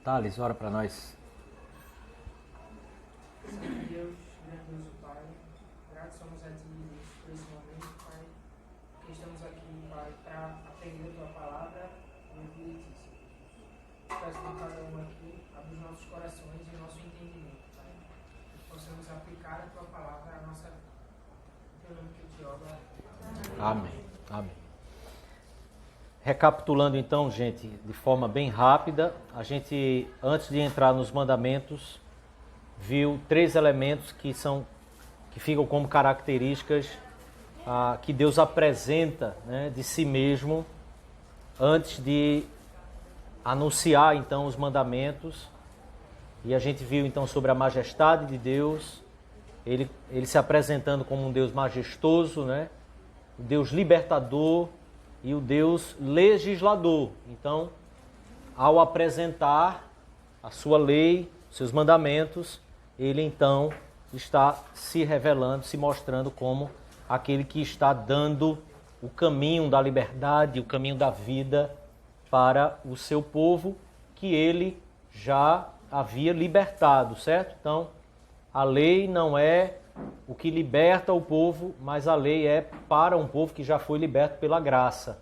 Thales, ora para nós. Senhor Deus, grandioso Pai, gratos somos a Ti, Deus, por esse momento, Pai, que estamos aqui, Pai, para aprender a Tua palavra e ouvir Ti, Senhor. Peço por cada um aqui, abre os nossos corações e o nosso entendimento, Pai, que possamos aplicar a Tua palavra à nossa vida. Em Teu nome que eu te oro. Amém. Amém. Recapitulando então, gente, de forma bem rápida, a gente, antes de entrar nos mandamentos, viu 3 elementos que ficam como características que Deus apresenta, né, de si mesmo antes de anunciar então os mandamentos. E a gente viu então sobre a majestade de Deus, ele se apresentando como um Deus majestoso, né, o Deus libertador e o Deus legislador. Então, ao apresentar a sua lei, seus mandamentos, ele então está se revelando, se mostrando como aquele que está dando o caminho da liberdade, o caminho da vida para o seu povo, que ele já havia libertado, certo? Então, a lei não é o que liberta o povo, mas a lei é para um povo que já foi liberto pela graça.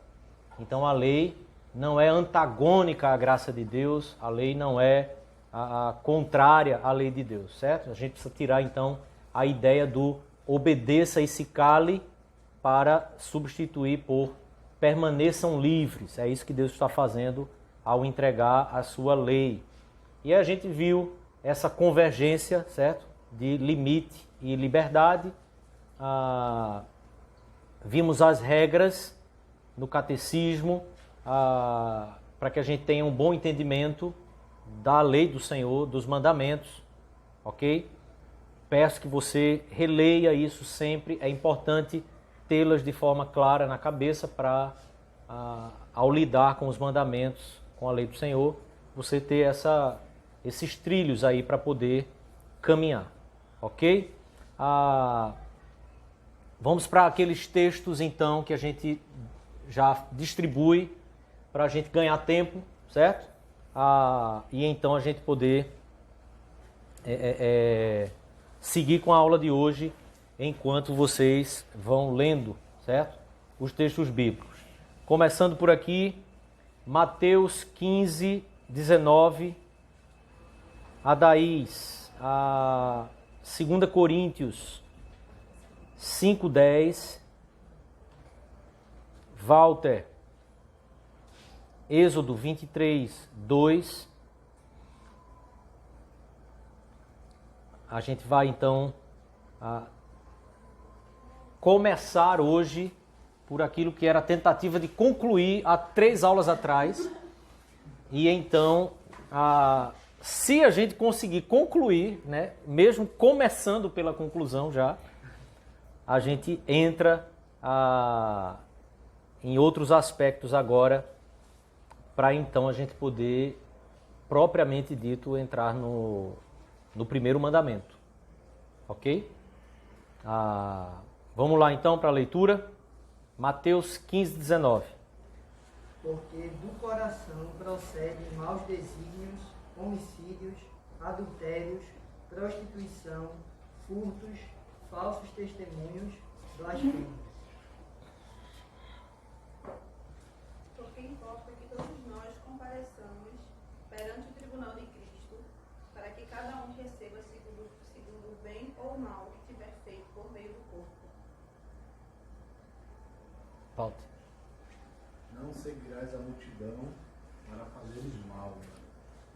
Então a lei não é antagônica à graça de Deus, a lei não é a contrária à lei de Deus, certo? A gente precisa tirar então a ideia do obedeça e se cale para substituir por permaneçam livres. É isso que Deus está fazendo ao entregar a sua lei. E a gente viu essa convergência, certo? De limite e liberdade. Vimos as regras no catecismo para que a gente tenha um bom entendimento da lei do Senhor, dos mandamentos, ok? Peço que você releia isso sempre, é importante tê-las de forma clara na cabeça para, ao lidar com os mandamentos, com a lei do Senhor, você ter esses trilhos aí para poder caminhar, ok? Vamos para aqueles textos então que a gente já distribui para a gente ganhar tempo, certo? E então a gente poder seguir com a aula de hoje enquanto vocês vão lendo, certo? Os textos bíblicos. Começando por aqui, Mateus 15, 19, Adaís, 2 Coríntios 5, 10, Walter, Êxodo 23, 2. A gente vai então começar hoje por aquilo que era a tentativa de concluir há 3 aulas atrás. E então, se a gente conseguir concluir, né, mesmo começando pela conclusão já, a gente entra em outros aspectos agora, para então a gente poder, propriamente dito, entrar no primeiro mandamento. Ok? Vamos lá então para a leitura. Mateus 15, 19. Porque do coração procedem maus desígnios, homicídios, adultérios, prostituição, furtos, falsos testemunhos, blasfêmias. Porque importa que todos nós compareçamos perante o tribunal de Cristo, para que cada um receba segundo o bem ou o mal que tiver feito por meio do corpo. Paulo. Não seguirás a multidão para fazeres mal,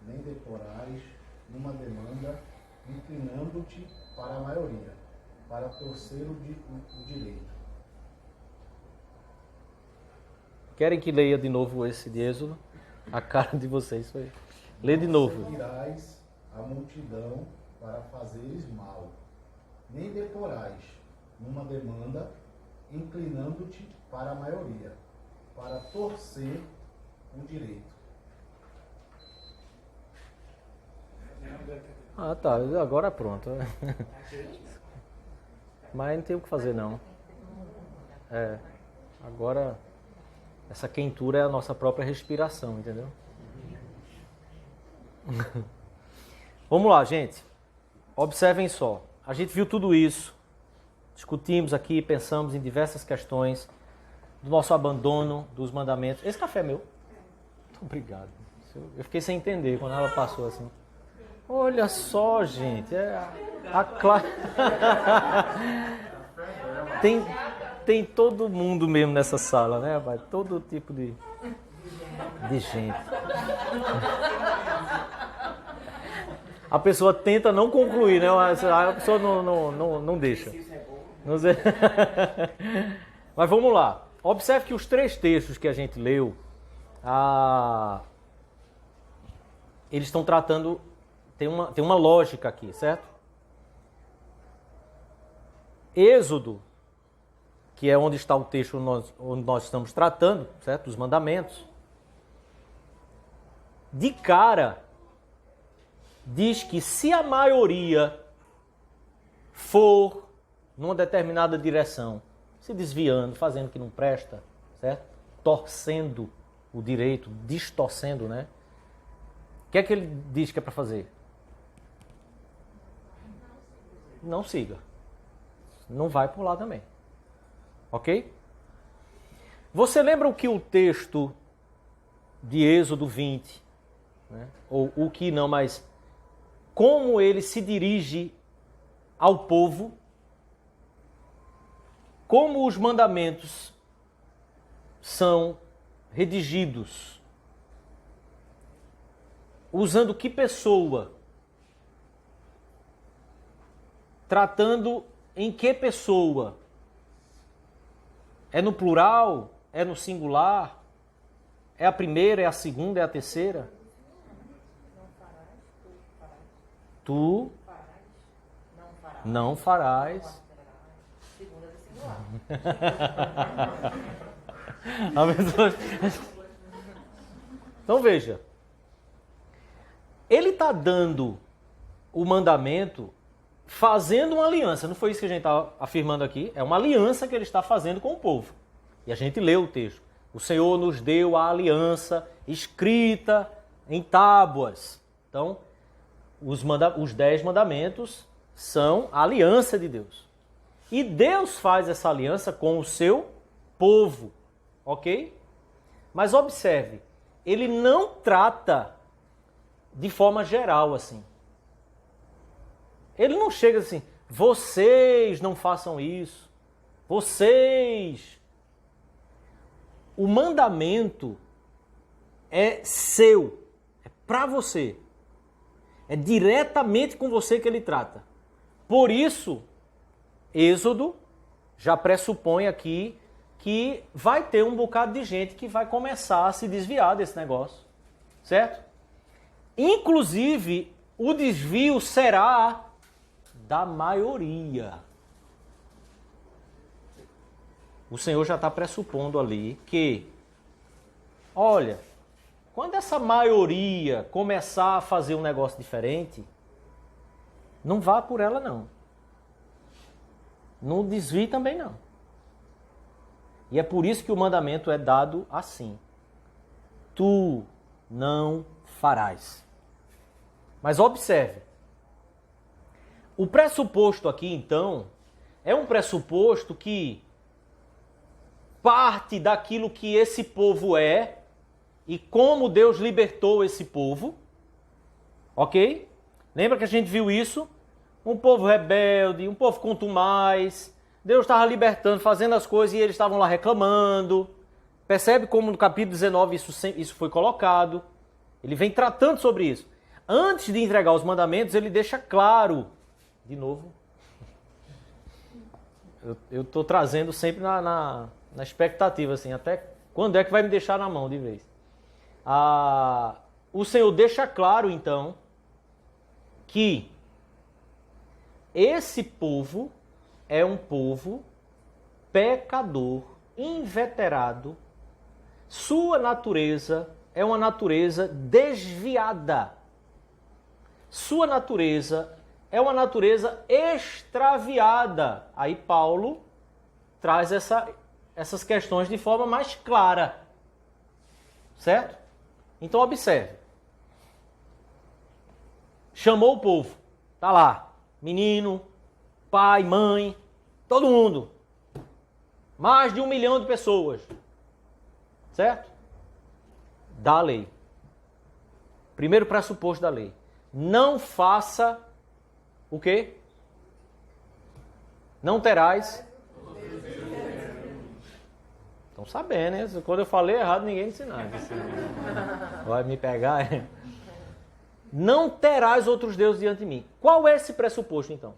nem deporais numa demanda, inclinando-te para a maioria, para torcer o direito. Querem que leia de novo esse de Êxodo? A cara de vocês foi. Lê de novo. Não seguirás a multidão para fazeres mal, nem deporais numa demanda, inclinando-te para a maioria, para torcer o direito. Tá, agora pronto. Mas não tem o que fazer não. Agora essa quentura é a nossa própria respiração, entendeu? Vamos lá, gente. Observem só. A gente viu tudo isso. Discutimos aqui, pensamos em diversas questões do nosso abandono dos mandamentos. Esse café é meu? Muito obrigado. Eu fiquei sem entender quando ela passou assim. Olha só, gente. Tem todo mundo mesmo nessa sala, né, rapaz? Todo tipo de gente. A pessoa tenta não concluir, né? A pessoa não deixa. Mas vamos lá. Observe que os 3 textos que a gente leu, eles estão tratando... Tem uma lógica aqui, certo? Êxodo, que é onde está o texto onde nós estamos tratando, certo? Os mandamentos. De cara, diz que se a maioria for numa determinada direção, se desviando, fazendo o que não presta, certo? Torcendo o direito, distorcendo, né? O que é que ele diz que é para fazer? Não siga. Não vai por lá também. Ok? Você lembra o que o texto de Êxodo 20, né? Ou o que não, mas como ele se dirige ao povo, como os mandamentos são redigidos, usando que pessoa, tratando em que pessoa, é no plural, é no singular, é a primeira, é a segunda, é a terceira? Tu não farás. Então veja, ele está dando o mandamento fazendo uma aliança. Não foi isso que a gente está afirmando aqui? É uma aliança que ele está fazendo com o povo. E a gente leu o texto. O Senhor nos deu a aliança escrita em tábuas. Então, os 10 mandamentos são a aliança de Deus. E Deus faz essa aliança com o seu povo, ok? Mas observe, ele não trata de forma geral assim. Ele não chega assim, vocês não façam isso, vocês. O mandamento é seu, é para você. É diretamente com você que ele trata. Por isso, Êxodo já pressupõe aqui que vai ter um bocado de gente que vai começar a se desviar desse negócio, certo? Inclusive, o desvio será da maioria. O Senhor já está pressupondo ali que, olha, quando essa maioria começar a fazer um negócio diferente, não vá por ela não. Não desvie também não. E é por isso que o mandamento é dado assim. Tu não farás. Mas observe. O pressuposto aqui, então, é um pressuposto que parte daquilo que esse povo é e como Deus libertou esse povo. Ok? Lembra que a gente viu isso? Um povo rebelde, um povo contumaz. Deus estava libertando, fazendo as coisas e eles estavam lá reclamando. Percebe como no capítulo 19 isso foi colocado? Ele vem tratando sobre isso. Antes de entregar os mandamentos, ele deixa claro. De novo, eu estou trazendo sempre na expectativa, assim, até quando é que vai me deixar na mão de vez. O Senhor deixa claro, então, que esse povo é um povo pecador, inveterado, sua natureza é uma natureza desviada. Sua natureza é uma natureza extraviada. Aí Paulo traz essas questões de forma mais clara. Certo? Então observe. chamou o povo. Tá lá, menino, pai, mãe, todo mundo. Mais de 1 milhão de pessoas. Certo? Dá a lei. Primeiro pressuposto da lei. Não faça o quê? Não terás. Estão sabendo, né? Quando eu falei errado, ninguém disse nada. Vai me pegar. Não terás outros deuses diante de mim. Qual é esse pressuposto, então?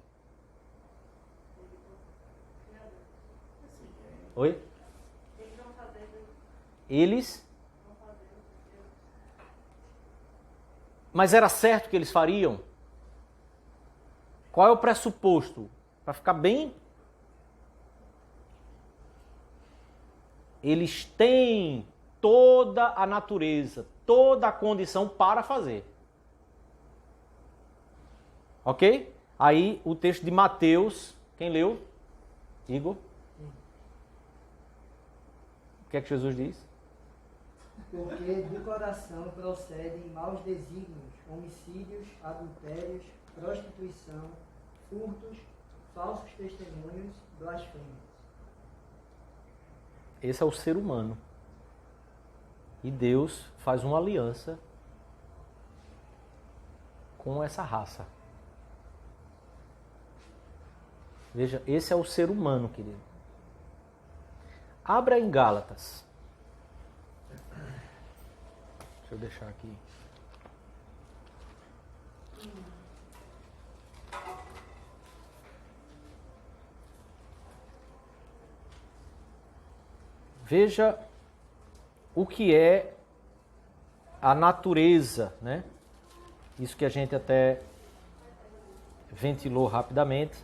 Oi? Eles? Mas era certo que eles fariam? Qual é o pressuposto? Para ficar bem... Eles têm toda a natureza, toda a condição para fazer. Ok? Aí o texto de Mateus, quem leu? Igor? O que é que Jesus diz? Porque do coração procedem maus desígnios, homicídios, adultérios, prostituição, furtos, falsos testemunhos, blasfêmias. Esse é o ser humano. E Deus faz uma aliança com essa raça. Veja, esse é o ser humano, querido. Abra em Gálatas. Deixa eu deixar aqui. Veja o que é a natureza, né? Isso que a gente até ventilou rapidamente.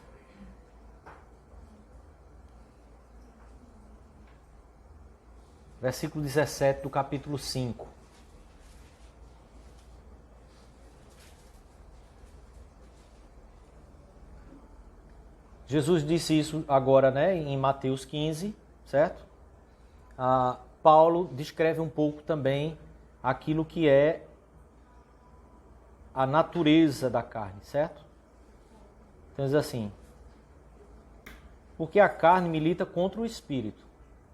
Versículo 17 do capítulo 5. Jesus disse isso agora, né, em Mateus 15, certo? Paulo descreve um pouco também aquilo que é a natureza da carne, certo? Então diz assim: porque a carne milita contra o espírito.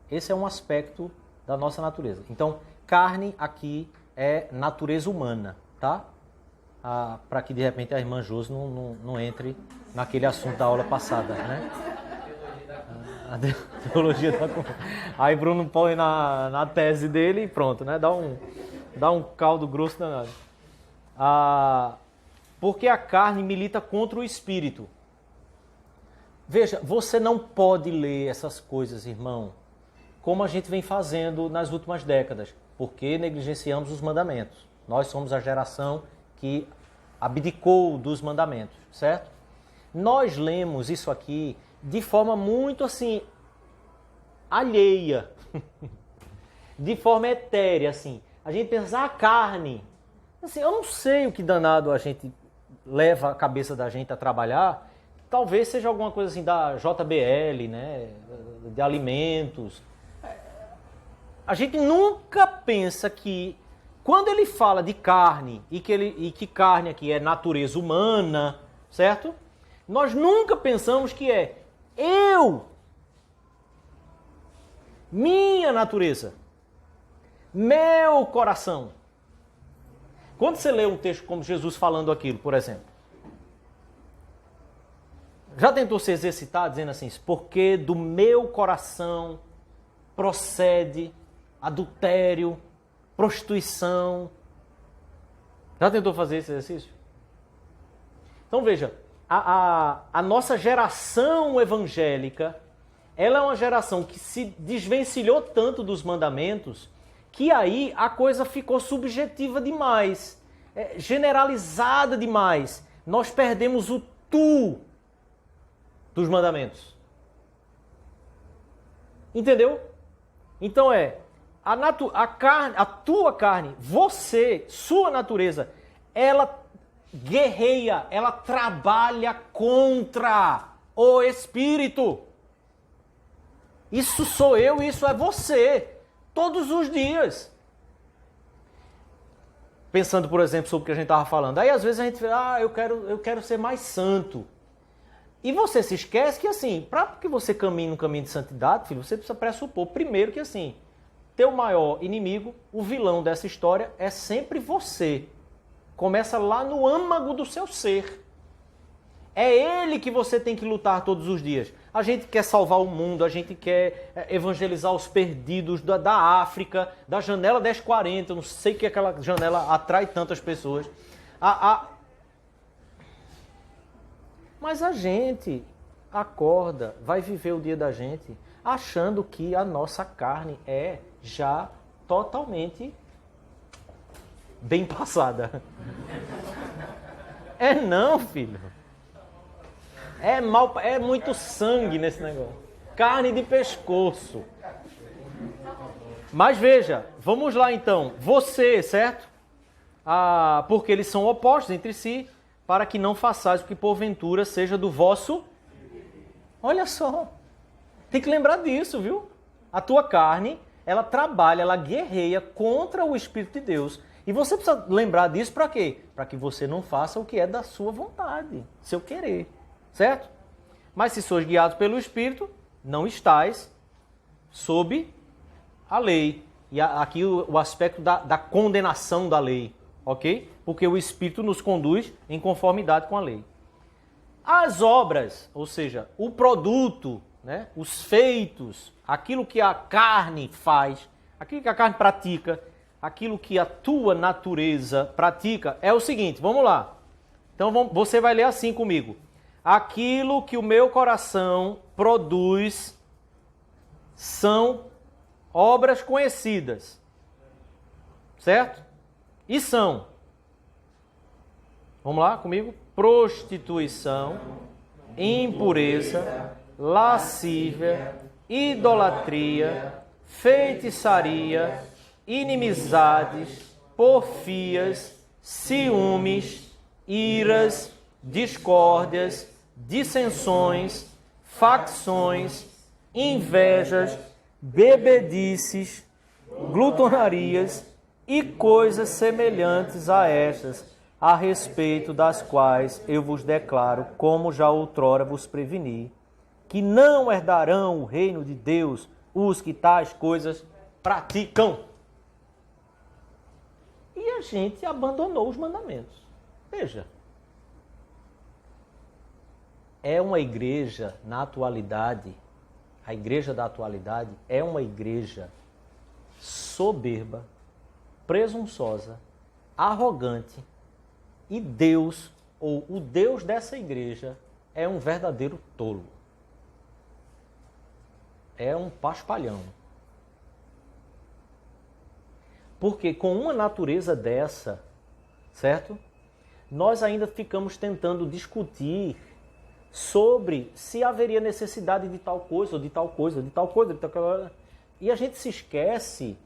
Esse é um aspecto da nossa natureza. Então, carne aqui é natureza humana, tá? Para que de repente a irmã Josi não entre naquele assunto da aula passada, né? A teologia da... Aí Bruno põe na tese dele e pronto, né? Dá um caldo grosso danado. Porque a carne milita contra o espírito. Veja, você não pode ler essas coisas, irmão, como a gente vem fazendo nas últimas décadas, porque negligenciamos os mandamentos. Nós somos a geração que abdicou dos mandamentos, certo? Nós lemos isso aqui de forma muito assim, alheia, de forma etérea, assim. A gente pensa, a carne. Assim, eu não sei o que danado a gente leva a cabeça da gente a trabalhar. Talvez seja alguma coisa assim da JBL, né? De alimentos. A gente nunca pensa que, quando ele fala de carne, e que carne aqui é natureza humana, certo? Nós nunca pensamos que é minha natureza, meu coração. Quando você lê um texto como Jesus falando aquilo, por exemplo, já tentou se exercitar dizendo assim, porque do meu coração procede adultério, prostituição. Já tentou fazer esse exercício? Então veja, a nossa geração evangélica, ela é uma geração que se desvencilhou tanto dos mandamentos que aí a coisa ficou subjetiva demais, generalizada demais. Nós perdemos o tu dos mandamentos. Entendeu? Então a tua carne, você, sua natureza, ela guerreia, ela trabalha contra o Espírito. Isso sou eu, isso é você, todos os dias. pensando, por exemplo, sobre o que a gente estava falando. Aí às vezes a gente fala, eu quero ser mais santo. E você se esquece que assim, para que você caminhe no caminho de santidade, filho, você precisa pressupor primeiro que assim, teu maior inimigo, o vilão dessa história, é sempre você. Começa lá no âmago do seu ser. É ele que você tem que lutar todos os dias. A gente quer salvar o mundo, a gente quer evangelizar os perdidos da África, da janela 1040, eu não sei que aquela janela atrai tantas pessoas. Mas a gente acorda, vai viver o dia da gente, achando que a nossa carne é já totalmente bem passada. É não, filho. É muito sangue nesse negócio. Carne de pescoço. Mas veja, vamos lá então. Você, certo? Porque eles são opostos entre si, para que não façais o que porventura seja do vosso... Olha só. Tem que lembrar disso, viu? A tua carne, ela trabalha, ela guerreia contra o Espírito de Deus. E você precisa lembrar disso para quê? Para que você não faça o que é da sua vontade, seu querer. Certo? Mas se sois guiados pelo Espírito, não estais sob a lei. E aqui o aspecto da condenação da lei, ok? Porque o Espírito nos conduz em conformidade com a lei. As obras, ou seja, o produto, né? Os feitos, aquilo que a carne faz, aquilo que a carne pratica, aquilo que a tua natureza pratica, é o seguinte, vamos lá. Então você vai ler assim comigo. Aquilo que o meu coração produz são obras conhecidas, certo? E são, vamos lá comigo? Prostituição, impureza, lascívia, idolatria, feitiçaria, inimizades, porfias, ciúmes, iras, discórdias, dissensões, facções, invejas, bebedices, glutonarias e coisas semelhantes a estas, a respeito das quais eu vos declaro, como já outrora vos preveni, que não herdarão o reino de Deus os que tais coisas praticam. E a gente abandonou os mandamentos. Veja. É uma igreja na atualidade, a igreja da atualidade é uma igreja soberba, presunçosa, arrogante, e Deus, ou o Deus dessa igreja, é um verdadeiro tolo. É um paspalhão. Porque com uma natureza dessa, certo? Nós ainda ficamos tentando discutir sobre se haveria necessidade de tal coisa, ou de tal coisa, de tal coisa, de tal coisa. E a gente se esquece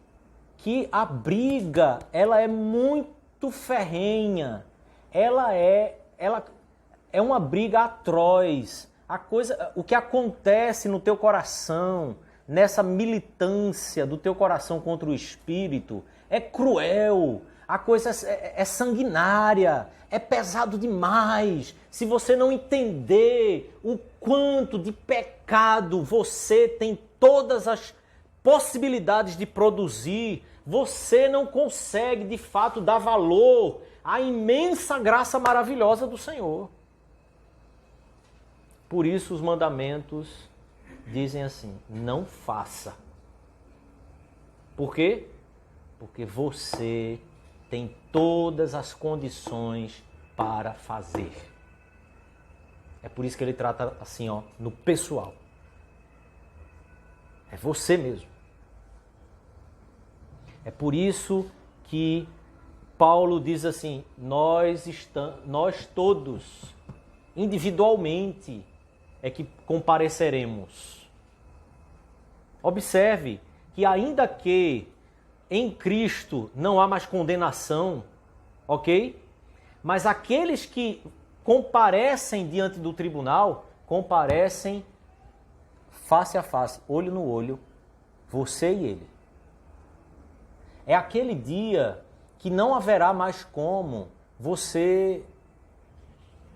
que a briga, ela é muito ferrenha. Ela é uma briga atroz. O que acontece no teu coração, nessa militância do teu coração contra o Espírito, é cruel. A coisa é sanguinária, é pesado demais. Se você não entender o quanto de pecado você tem todas as possibilidades de produzir, você não consegue de fato dar valor à imensa graça maravilhosa do Senhor. Por isso os mandamentos dizem assim, não faça. Por quê? Porque você tem todas as condições para fazer. É por isso que ele trata assim, ó, no pessoal. É você mesmo. É por isso que Paulo diz assim, nós todos, individualmente, é que compareceremos. Observe que ainda que em Cristo não há mais condenação, ok? Mas aqueles que comparecem diante do tribunal, comparecem face a face, olho no olho, você e ele. É aquele dia que não haverá mais como você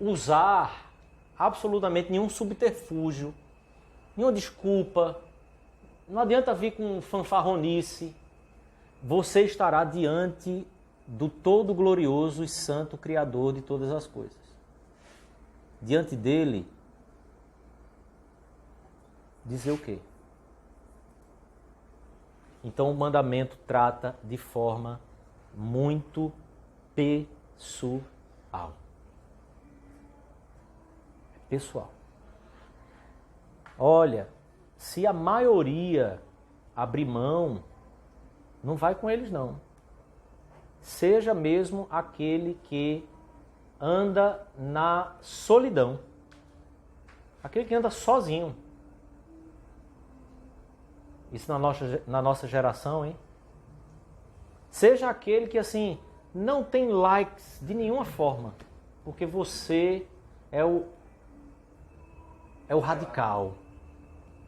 usar absolutamente nenhum subterfúgio, nenhuma desculpa. Não adianta vir com fanfarronice. Você estará diante do todo glorioso e santo Criador de todas as coisas. Diante dele, dizer o quê? Então o mandamento trata de forma muito pessoal. Pessoal. Olha, se a maioria abrir mão, não vai com eles não. Seja mesmo aquele que anda na solidão. Aquele que anda sozinho. Isso na nossa geração, hein? Seja aquele que, assim, não tem likes de nenhuma forma. Porque você é o radical.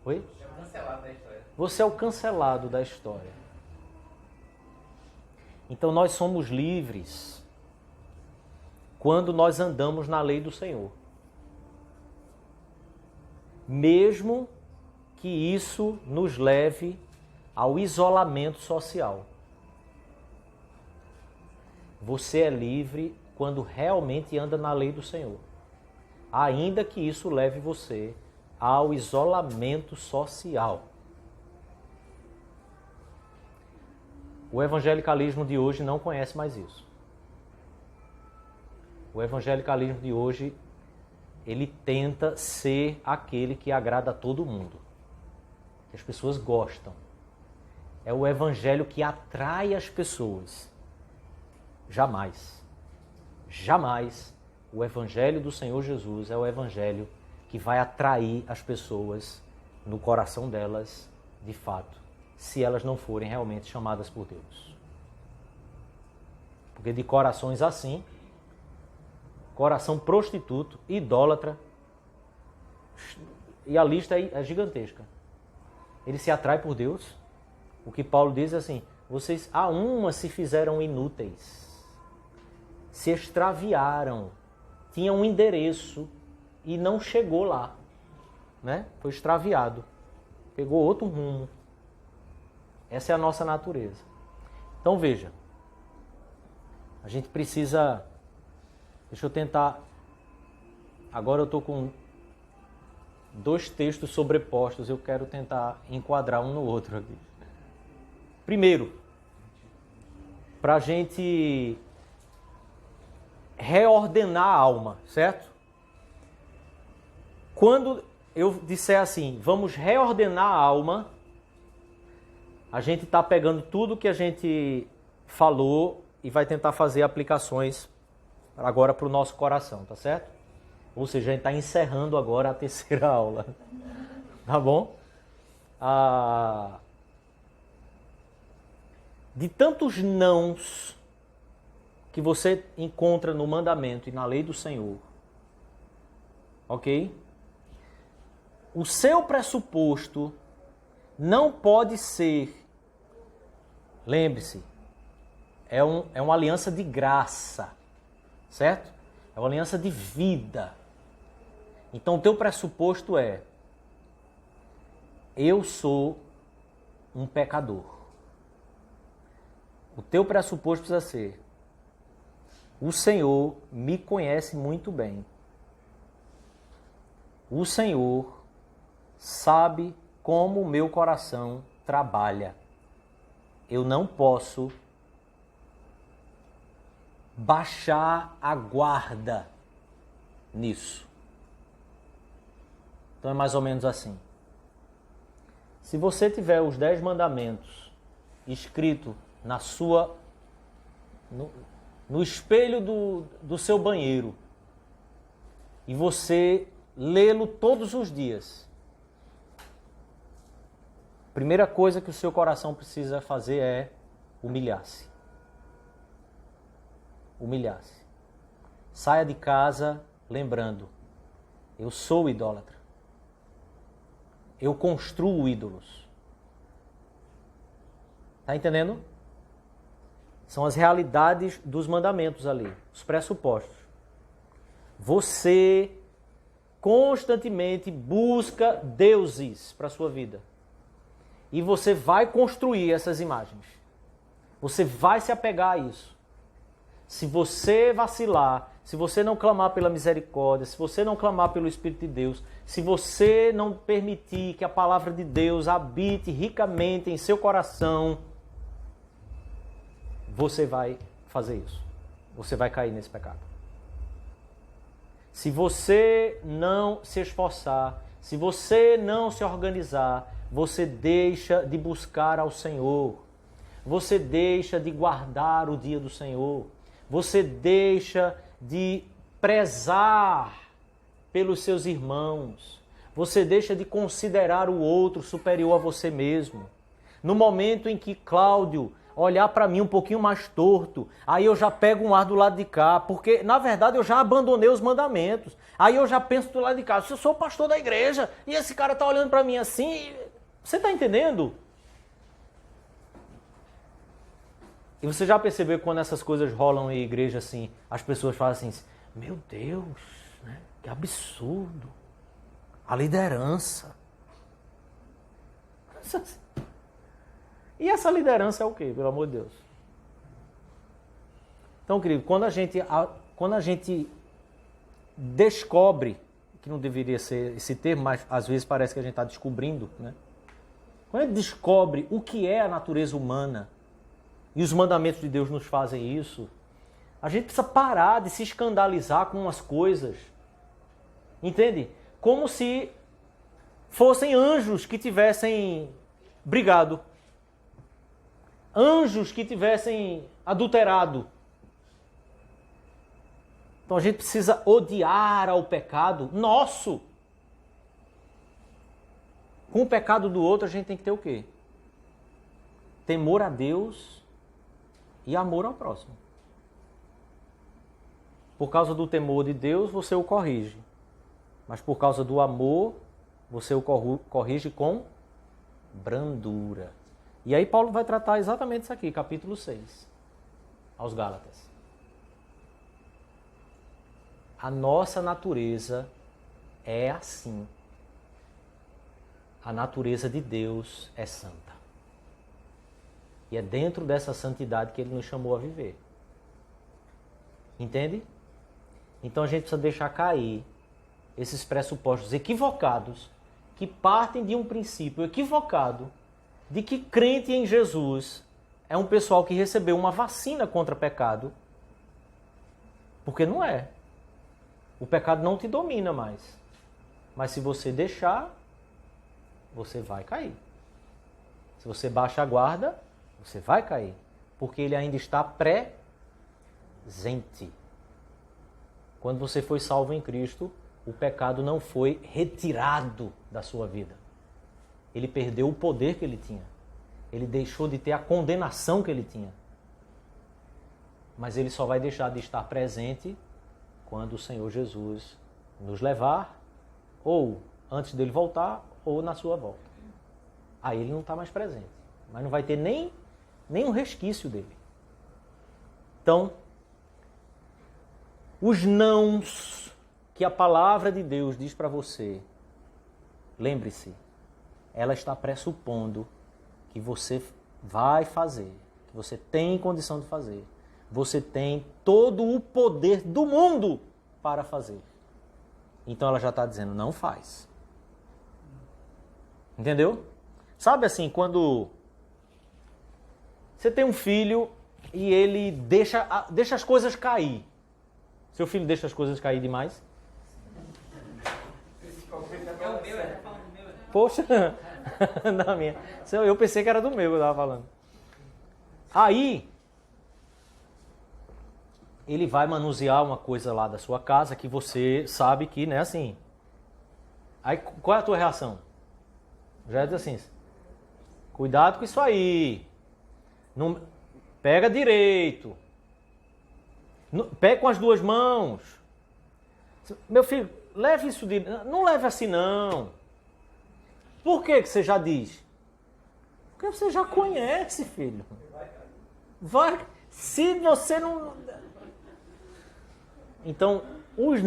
Oi? É o cancelado da história. Você é o cancelado da história. Então nós somos livres quando nós andamos na lei do Senhor. Mesmo que isso nos leve ao isolamento social. Você é livre quando realmente anda na lei do Senhor. Ainda que isso leve você ao isolamento social. O evangelicalismo de hoje não conhece mais isso. O evangelicalismo de hoje, ele tenta ser aquele que agrada a todo mundo. Que as pessoas gostam. É o evangelho que atrai as pessoas. Jamais, jamais o evangelho do Senhor Jesus é o evangelho que vai atrair as pessoas no coração delas, de fato, se elas não forem realmente chamadas por Deus. Porque de corações assim, coração prostituto, idólatra, e a lista é gigantesca. Ele se atrai por Deus. O que Paulo diz é assim, vocês a uma se fizeram inúteis, se extraviaram, tinham um endereço e não chegou lá, né? Foi extraviado, pegou outro rumo. Essa é a nossa natureza. Então veja, a gente precisa, deixa eu tentar, agora eu estou com 2 textos sobrepostos, eu quero tentar enquadrar um no outro aqui. Primeiro, para a gente reordenar a alma, certo? Quando eu disser assim, vamos reordenar a alma, a gente está pegando tudo que a gente falou e vai tentar fazer aplicações agora para o nosso coração, tá certo? Ou seja, a gente está encerrando agora a 3ª aula, tá bom? De tantos nãos que você encontra no mandamento e na lei do Senhor, ok? O seu pressuposto não pode ser, lembre-se, é uma aliança de graça, certo? É uma aliança de vida. Então o teu pressuposto é, eu sou um pecador. O teu pressuposto precisa ser, o Senhor me conhece muito bem. O Senhor sabe como o meu coração trabalha. Eu não posso baixar a guarda nisso. Então é mais ou menos assim. Se você tiver os 10 mandamentos escrito na sua... no espelho do seu banheiro e você lê-lo todos os dias, a primeira coisa que o seu coração precisa fazer é humilhar-se. Humilhar-se. Saia de casa lembrando, eu sou idólatra. Eu construo ídolos. Tá entendendo? São as realidades dos mandamentos ali, os pressupostos. Você constantemente busca deuses para a sua vida. E você vai construir essas imagens. Você vai se apegar a isso. Se você vacilar, se você não clamar pela misericórdia, se você não clamar pelo Espírito de Deus, se você não permitir que a palavra de Deus habite ricamente em seu coração, você vai fazer isso. Você vai cair nesse pecado. Se você não se esforçar, se você não se organizar, você deixa de buscar ao Senhor. Você deixa de guardar o dia do Senhor. Você deixa de prezar pelos seus irmãos. Você deixa de considerar o outro superior a você mesmo. No momento em que Cláudio olhar para mim um pouquinho mais torto, aí eu já pego um ar do lado de cá, porque na verdade eu já abandonei os mandamentos. Aí eu já penso do lado de cá, se eu sou o pastor da igreja e esse cara tá olhando para mim assim, você tá entendendo? E você já percebeu que quando essas coisas rolam em igreja assim, as pessoas falam assim, meu Deus, né? Que absurdo, a liderança. E essa liderança é o quê, pelo amor de Deus? Então, querido, quando a gente descobre, que não deveria ser esse termo, mas às vezes parece que a gente está descobrindo, né? Quando a gente descobre o que é a natureza humana, e os mandamentos de Deus nos fazem isso, a gente precisa parar de se escandalizar com umas coisas, entende? Como se fossem anjos que tivessem brigado. Anjos que tivessem adulterado. Então a gente precisa odiar ao pecado nosso. Com o pecado do outro a gente tem que ter o quê? Temor a Deus e amor ao próximo. Por causa do temor de Deus você o corrige. Mas por causa do amor você o corrige com brandura. E aí Paulo vai tratar exatamente isso aqui, capítulo 6, aos Gálatas. A nossa natureza é assim. A natureza de Deus é santa. E é dentro dessa santidade que Ele nos chamou a viver. Entende? Então a gente precisa deixar cair esses pressupostos equivocados que partem de um princípio equivocado de que crente em Jesus é um pessoal que recebeu uma vacina contra pecado. Porque não é. O pecado não te domina mais. Mas se você deixar, você vai cair. Se você baixa a guarda, você vai cair. Porque ele ainda está presente. Quando você foi salvo em Cristo, o pecado não foi retirado da sua vida. Ele perdeu o poder que ele tinha. Ele deixou de ter a condenação que ele tinha. Mas ele só vai deixar de estar presente quando o Senhor Jesus nos levar, ou antes dele voltar, ou na sua volta. Aí ele não está mais presente. Mas não vai ter nem um resquício dele. Então, os nãos que a palavra de Deus diz para você, lembre-se, ela está pressupondo que você vai fazer, que você tem condição de fazer. Você tem todo o poder do mundo para fazer. Então ela já está dizendo, não faz. Entendeu? Sabe assim, quando você tem um filho e ele deixa as coisas cair. Seu filho deixa as coisas cair demais? É o meu, tá falando do meu. Poxa, não, minha. Eu pensei que era do meu que eu estava falando. Aí, ele vai manusear uma coisa lá da sua casa que você sabe que, né, assim. Aí, qual é a tua reação? Já é assim, cuidado com isso aí. Não, pega direito. Pega com as duas mãos. Meu filho, leve isso de... Não leve assim, não. Por que você já diz? Porque você já conhece, filho. Vai. Se você não... Então, os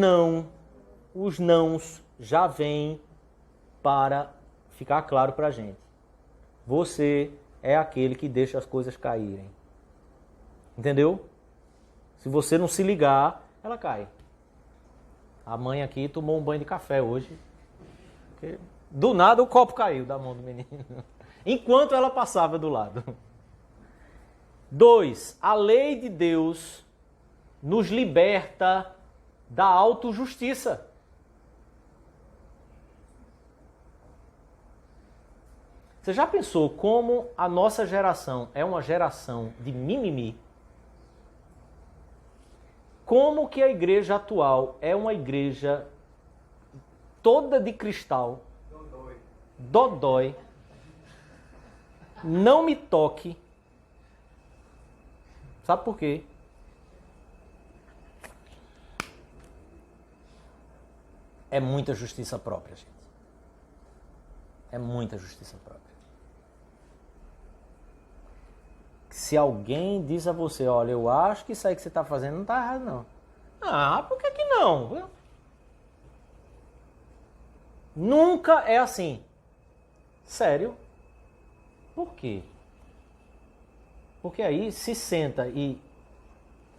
nãos já vêm para ficar claro para a gente. Você é aquele que deixa as coisas caírem. Entendeu? Se você não se ligar, ela cai. A mãe aqui tomou um banho de café hoje. Porque do nada o copo caiu da mão do menino. Enquanto ela passava do lado. 2. A lei de Deus nos liberta da autojustiça. Você já pensou como a nossa geração é uma geração de mimimi? Como que a igreja atual é uma igreja toda de cristal, dodói, não me toque. Sabe por quê? É muita justiça própria, gente. É muita justiça própria. Se alguém diz a você, olha, eu acho que isso aí que você está fazendo não está errado, não. Ah, por que não? Nunca é assim. Sério? Por quê? Porque aí se senta e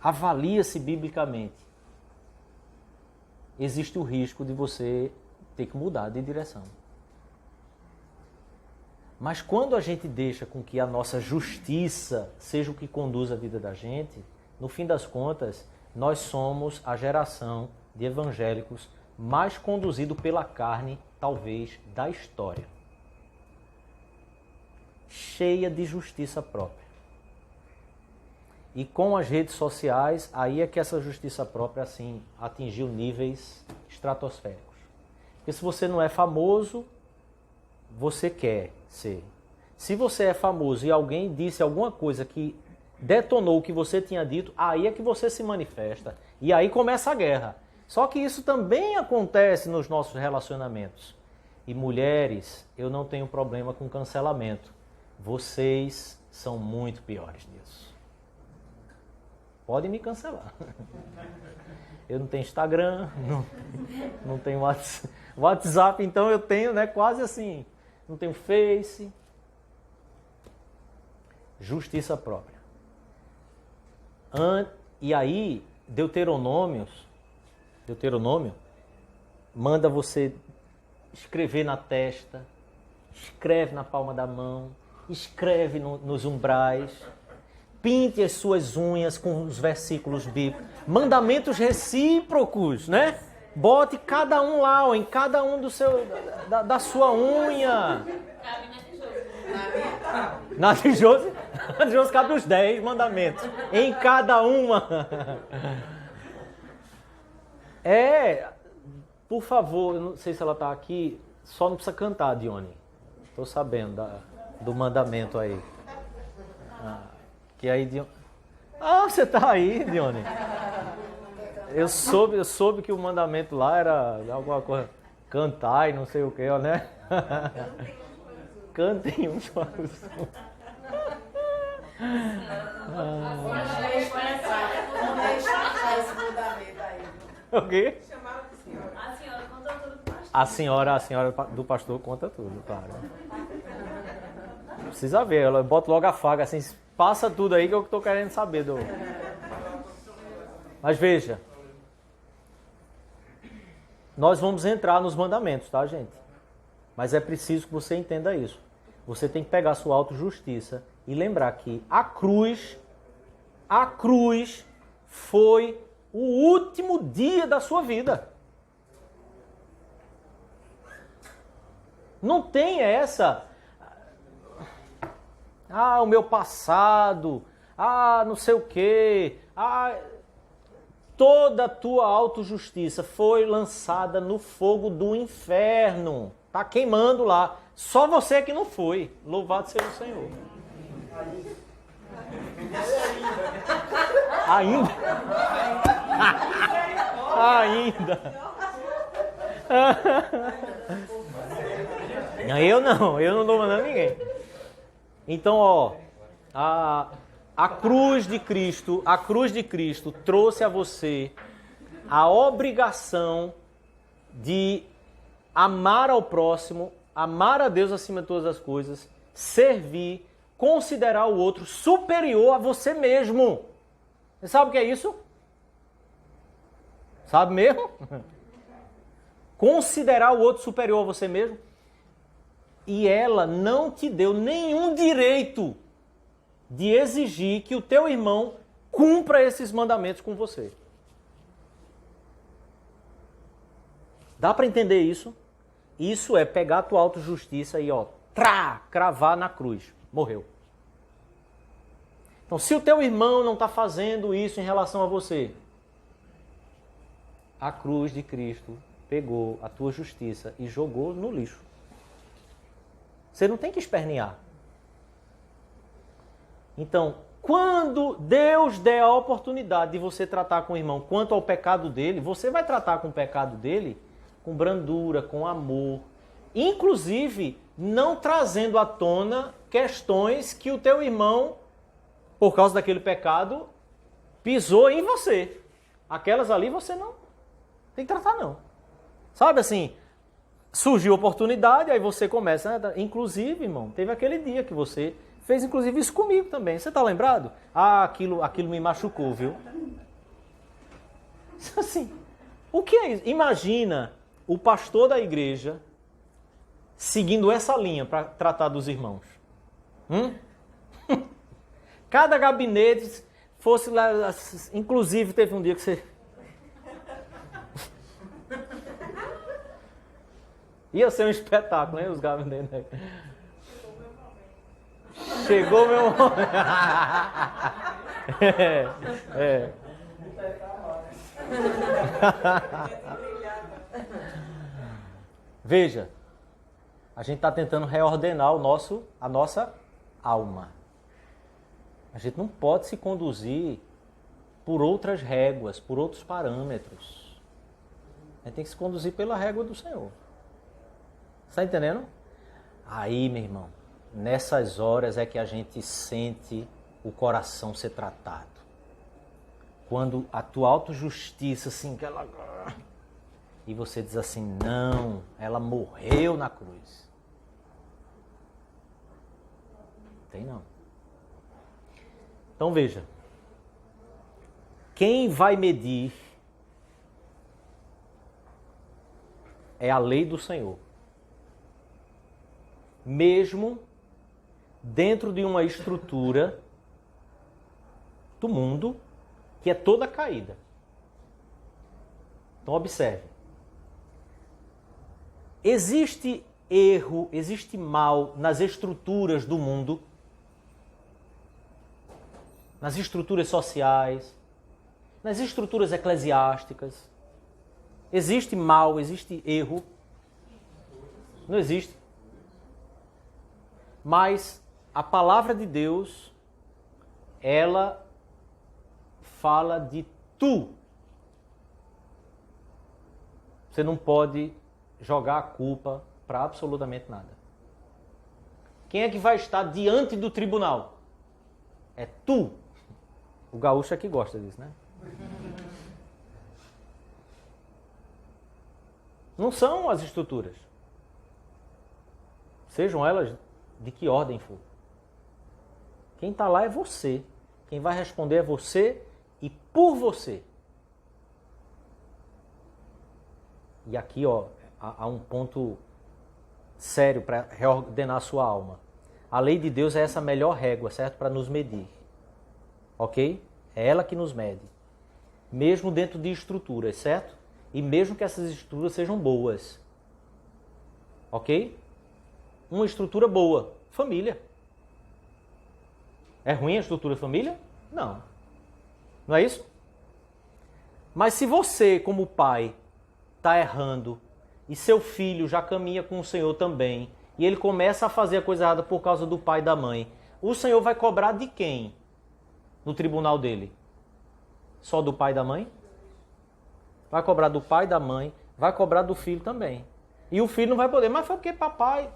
avalia-se biblicamente. Existe o risco de você ter que mudar de direção. Mas quando a gente deixa com que a nossa justiça seja o que conduz a vida da gente, no fim das contas, nós somos a geração de evangélicos mais conduzido pela carne, talvez, da história. Cheia de justiça própria. E com as redes sociais, aí é que essa justiça própria, assim, atingiu níveis estratosféricos. Porque se você não é famoso, você quer ser. Se você é famoso e alguém disse alguma coisa que detonou o que você tinha dito, aí é que você se manifesta. E aí começa a guerra. Só que isso também acontece nos nossos relacionamentos. E mulheres, eu não tenho problema com cancelamento. Vocês são muito piores nisso. Podem me cancelar. Eu não tenho Instagram, não tenho WhatsApp, então eu tenho, né, quase assim. Não tenho Face. Justiça própria. E aí, Deuteronômio manda você escrever na testa, escreve na palma da mão, escreve nos umbrais, pinte as suas unhas com os versículos bíblicos, mandamentos recíprocos, né? Bote cada um lá, ó, em cada um da sua unha. Na de José cabe os 10 mandamentos. Em cada uma. Por favor, eu não sei se ela está aqui, só não precisa cantar, Dione. Estou sabendo do mandamento aí. Que aí, Dione... você está aí, Dione. Eu soube que o mandamento lá era alguma coisa, cantar e não sei o que, ó, né? Cantem uns para os outros. O quê? A senhora do pastor conta tudo, claro. Precisa ver, ela bota logo a faga, assim, passa tudo aí que eu estou querendo saber. Mas veja, nós vamos entrar nos mandamentos, tá, gente? Mas é preciso que você entenda isso. Você tem que pegar a sua autojustiça e lembrar que a cruz foi o último dia da sua vida. Não tem essa... o meu passado, não sei o quê, toda a tua autojustiça foi lançada no fogo do inferno. Tá queimando lá. Só você que não foi. Louvado seja o Senhor. Ainda? Eu não estou mandando ninguém. Então, a A cruz de Cristo trouxe a você a obrigação de amar ao próximo, amar a Deus acima de todas as coisas, servir, considerar o outro superior a você mesmo. Você sabe o que é isso? Sabe mesmo? Considerar o outro superior a você mesmo. E ela não te deu nenhum direito de exigir que o teu irmão cumpra esses mandamentos com você. Dá para entender isso? Isso é pegar a tua autojustiça e cravar na cruz. Morreu. Então, se o teu irmão não está fazendo isso em relação a você, a cruz de Cristo pegou a tua justiça e jogou no lixo. Você não tem que espernear. Então, quando Deus der a oportunidade de você tratar com o irmão quanto ao pecado dele, você vai tratar com o pecado dele com brandura, com amor. Inclusive, não trazendo à tona questões que o teu irmão, por causa daquele pecado, pisou em você. Aquelas ali você não tem que tratar, não. Sabe assim, surgiu oportunidade, aí você começa... Inclusive, irmão, teve aquele dia que você fez, inclusive, isso comigo também. Você está lembrado? Ah, aquilo me machucou, viu? Assim, o que é isso? Imagina o pastor da igreja seguindo essa linha para tratar dos irmãos. Cada gabinete fosse lá... Inclusive, teve um dia que você... Ia ser um espetáculo, hein, os gabinetes. Chegou meu momento. Veja, a gente está tentando reordenar a nossa alma. A gente não pode se conduzir por outras réguas, por outros parâmetros. A gente tem que se conduzir pela régua do Senhor. Está entendendo? Aí, meu irmão, nessas horas é que a gente sente o coração ser tratado. Quando a tua autojustiça, assim, que ela... E você diz assim, não, ela morreu na cruz. Tem não. Então veja, quem vai medir é a lei do Senhor. Mesmo dentro de uma estrutura do mundo que é toda caída. Então observe. Existe erro, existe mal nas estruturas do mundo, nas estruturas sociais, nas estruturas eclesiásticas. Existe mal, existe erro. Não existe. Mas a palavra de Deus, ela fala de tu. Você não pode jogar a culpa para absolutamente nada. Quem é que vai estar diante do tribunal? É tu. O gaúcho é que gosta disso, né? Não são as estruturas. Sejam elas de que ordem for. Quem está lá é você. Quem vai responder é você e por você. E aqui, há um ponto sério para reordenar a sua alma. A lei de Deus é essa melhor régua, certo? Para nos medir. Ok? É ela que nos mede. Mesmo dentro de estruturas, certo? E mesmo que essas estruturas sejam boas. Ok? Uma estrutura boa. Família. É ruim a estrutura de família? Não. Não é isso? Mas se você, como pai, está errando e seu filho já caminha com o Senhor também e ele começa a fazer a coisa errada por causa do pai e da mãe, o Senhor vai cobrar de quem no tribunal dele? Só do pai e da mãe? Vai cobrar do pai e da mãe, vai cobrar do filho também. E o filho não vai poder, mas foi porque papai...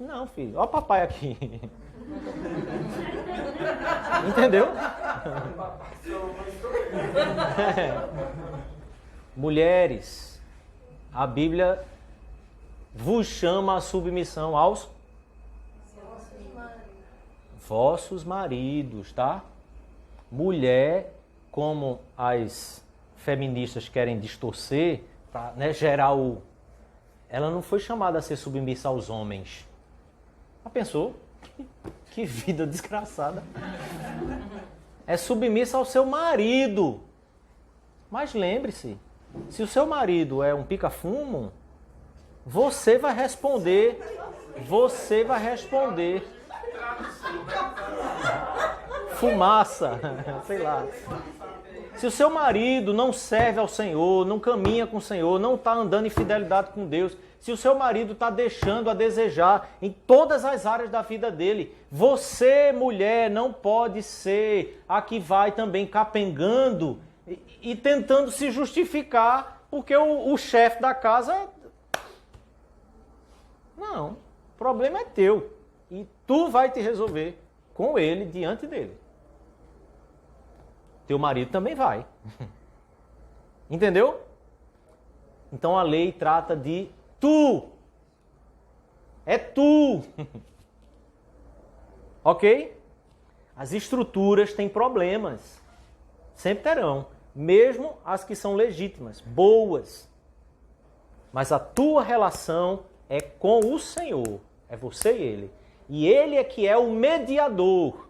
Não, filho, olha o papai aqui. Entendeu? Mulheres, a Bíblia vos chama a submissão aos vossos maridos, tá? Mulher, como as feministas querem distorcer, para, né, gerar o... Ela não foi chamada a ser submissa aos homens. Já pensou? Que vida desgraçada. É submissa ao seu marido. Mas lembre-se, se o seu marido é um pica-fumo, você vai responder. Fumaça, sei lá. Se o seu marido não serve ao Senhor, não caminha com o Senhor, não está andando em fidelidade com Deus, se o seu marido está deixando a desejar em todas as áreas da vida dele, você, mulher, não pode ser a que vai também capengando e tentando se justificar porque o chefe da casa... Não, o problema é teu e tu vai te resolver com ele diante dele. Teu marido também vai. Entendeu? Então a lei trata de tu. É tu. Ok? As estruturas têm problemas. Sempre terão. Mesmo as que são legítimas, boas. Mas a tua relação é com o Senhor. É você e Ele. E Ele é que é o mediador.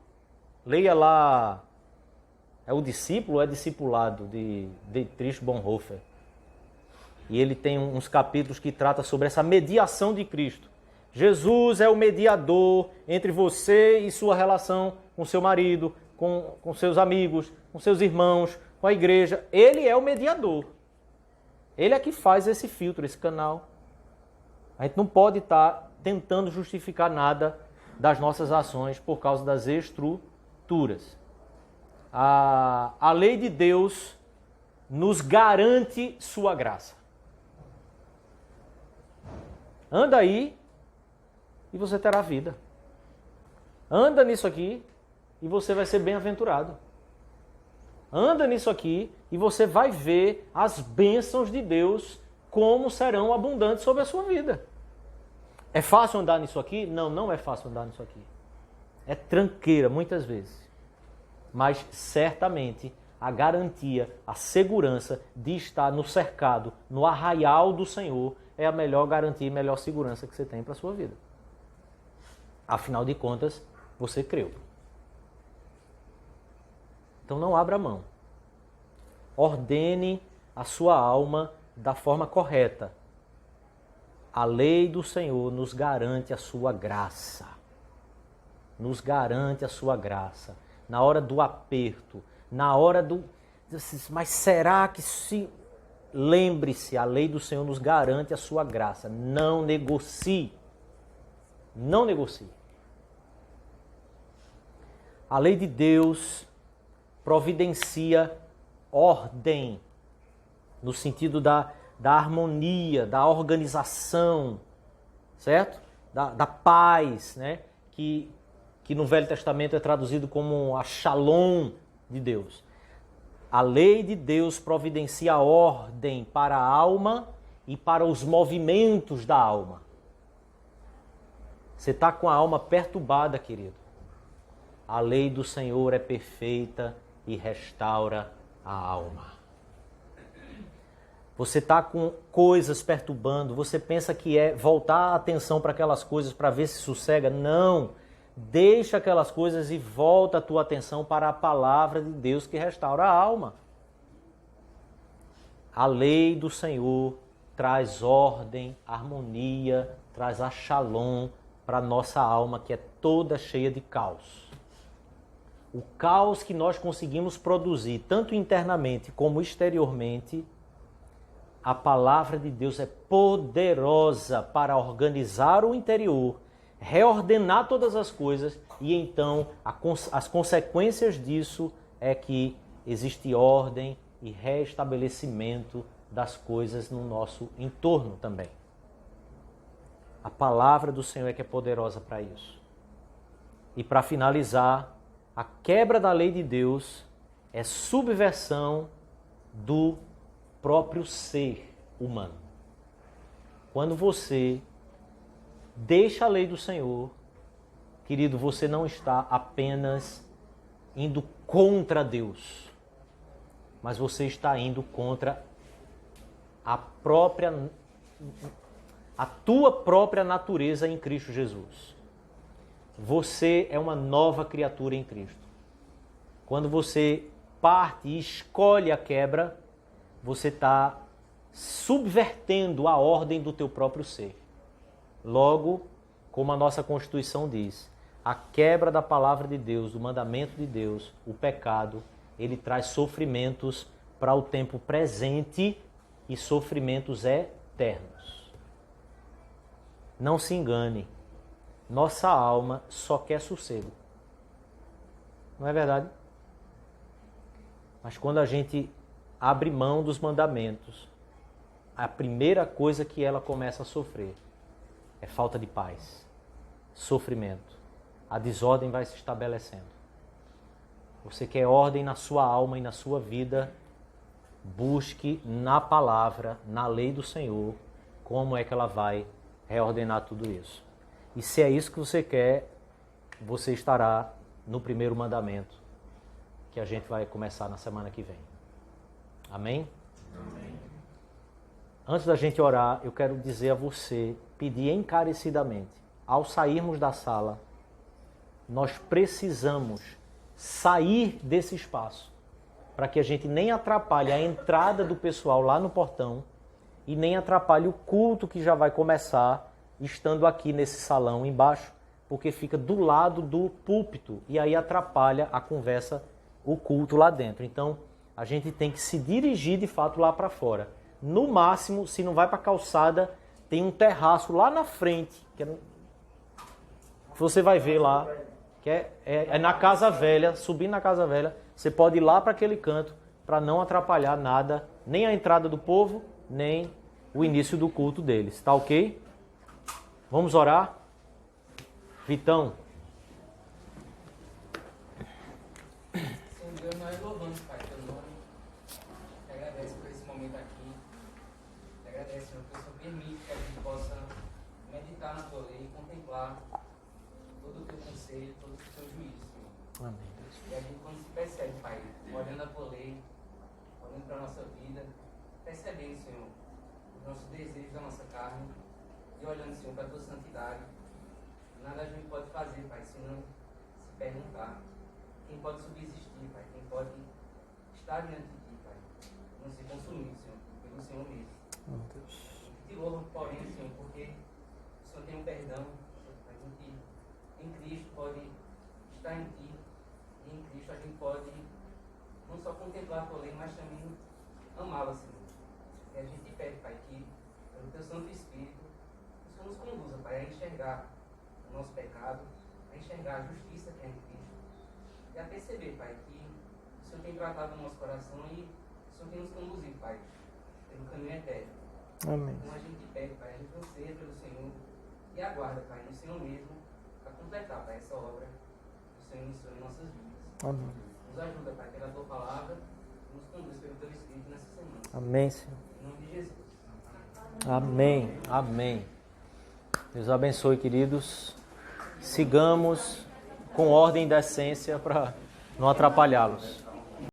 Leia lá. É o discípulo ou é discipulado de Dietrich Bonhoeffer. E ele tem uns capítulos que trata sobre essa mediação de Cristo. Jesus é o mediador entre você e sua relação com seu marido, com seus amigos, com seus irmãos, com a igreja. Ele é o mediador. Ele é que faz esse filtro, esse canal. A gente não pode estar tentando justificar nada das nossas ações por causa das estruturas. A lei de Deus nos garante sua graça. Anda aí e você terá vida. Anda nisso aqui e você vai ser bem-aventurado. Anda nisso aqui e você vai ver as bênçãos de Deus como serão abundantes sobre a sua vida. É fácil andar nisso aqui? Não, não é fácil andar nisso aqui. É tranqueira muitas vezes. Mas certamente a garantia, a segurança de estar no cercado, no arraial do Senhor, é a melhor garantia e melhor segurança que você tem para a sua vida. Afinal de contas, você creu. Então não abra mão. Ordene a sua alma da forma correta. A lei do Senhor nos garante a sua graça. Nos garante a sua graça. Na hora do aperto, na hora do... Mas será que se... Lembre-se, a lei do Senhor nos garante a sua graça. Não negocie. Não negocie. A lei de Deus providencia ordem, no sentido da harmonia, da organização, certo? Da paz, né? Que no Velho Testamento é traduzido como a Shalom de Deus. A lei de Deus providencia ordem para a alma e para os movimentos da alma. Você está com a alma perturbada, querido. A lei do Senhor é perfeita e restaura a alma. Você está com coisas perturbando, você pensa que é voltar a atenção para aquelas coisas para ver se sossega. Não! Deixa aquelas coisas e volta a tua atenção para a palavra de Deus que restaura a alma. A lei do Senhor traz ordem, harmonia, traz a shalom para a nossa alma que é toda cheia de caos. O caos que nós conseguimos produzir, tanto internamente como exteriormente, a palavra de Deus é poderosa para organizar o interior, reordenar todas as coisas e então as consequências disso é que existe ordem e restabelecimento das coisas no nosso entorno também. A palavra do Senhor é que é poderosa para isso. E para finalizar, A quebra da lei de Deus é subversão do próprio ser humano. Quando você deixa a lei do Senhor, querido, você não está apenas indo contra Deus, mas você está indo contra a tua própria natureza em Cristo Jesus. Você é uma nova criatura em Cristo. Quando você parte e escolhe a quebra, você está subvertendo a ordem do teu próprio ser. Logo, como a nossa Constituição diz, a quebra da palavra de Deus, do mandamento de Deus, o pecado, ele traz sofrimentos para o tempo presente e sofrimentos eternos. Não se engane, nossa alma só quer sossego. Não é verdade? Mas quando a gente abre mão dos mandamentos, a primeira coisa que ela começa a sofrer é falta de paz, sofrimento. A desordem vai se estabelecendo. Você quer ordem na sua alma e na sua vida, busque na palavra, na lei do Senhor, como é que ela vai reordenar tudo isso. E se é isso que você quer, você estará no primeiro mandamento, que a gente vai começar na semana que vem. Amém? Amém. Antes da gente orar, eu quero dizer a você, pedir encarecidamente, ao sairmos da sala, nós precisamos sair desse espaço, para que a gente nem atrapalhe a entrada do pessoal lá no portão e nem atrapalhe o culto que já vai começar estando aqui nesse salão embaixo, porque fica do lado do púlpito e aí atrapalha a conversa, o culto lá dentro. Então, a gente tem que se dirigir de fato lá para fora. No máximo, se não vai para a calçada, tem um terraço lá na frente, que você vai ver lá, que é na Casa Velha, subindo na Casa Velha, você pode ir lá para aquele canto para não atrapalhar nada, nem a entrada do povo, nem o início do culto deles. Tá ok? Vamos orar? Vitão. Senhor Deus, nós louvamos, Pai, teu nome. Te agradeço por esse momento aqui. Te agradeço, Senhor, que o Senhor permite que a gente possa meditar na tua lei e contemplar todo o teu conselho, todo o teu juízo, Senhor. Amém. E a gente, quando se percebe, Pai, olhando a tua lei, olhando para a nossa vida, percebendo, Senhor, os nossos desejos da nossa carne e olhando, Senhor, para a tua santidade, nada a gente pode fazer, Pai, senão se perguntar quem pode subsistir, Pai, quem pode estar diante de ti, Pai, não ser consumido, Senhor, pelo Senhor mesmo. Meu Deus. Te louvo, porém, Senhor, porque o Senhor tem um perdão, a gente em Cristo pode estar em ti, e em Cristo a gente pode não só contemplar a tua lei, mas também amá-la, Senhor. E a gente pede, Pai, que pelo teu Santo Espírito, o Senhor nos conduza, Pai, a enxergar o nosso pecado, a enxergar a justiça que é em Cristo, e a perceber, Pai, que o Senhor tem tratado o nosso coração e o Senhor tem nos conduzido, Pai, pelo caminho eterno. Amém. Então a gente pede, Pai, a gente anseia pelo Senhor e aguarda, Pai, no Senhor mesmo, para completar, Pai, essa obra que o Senhor iniciou em nossas vidas. Amém. Nos ajuda, Pai, pela Tua palavra, nos conduz pelo Teu Espírito nessa semana. Amém, Senhor. Em nome de Jesus. Amém. Amém. Deus abençoe, queridos. Sigamos com ordem e decência para não atrapalhá-los.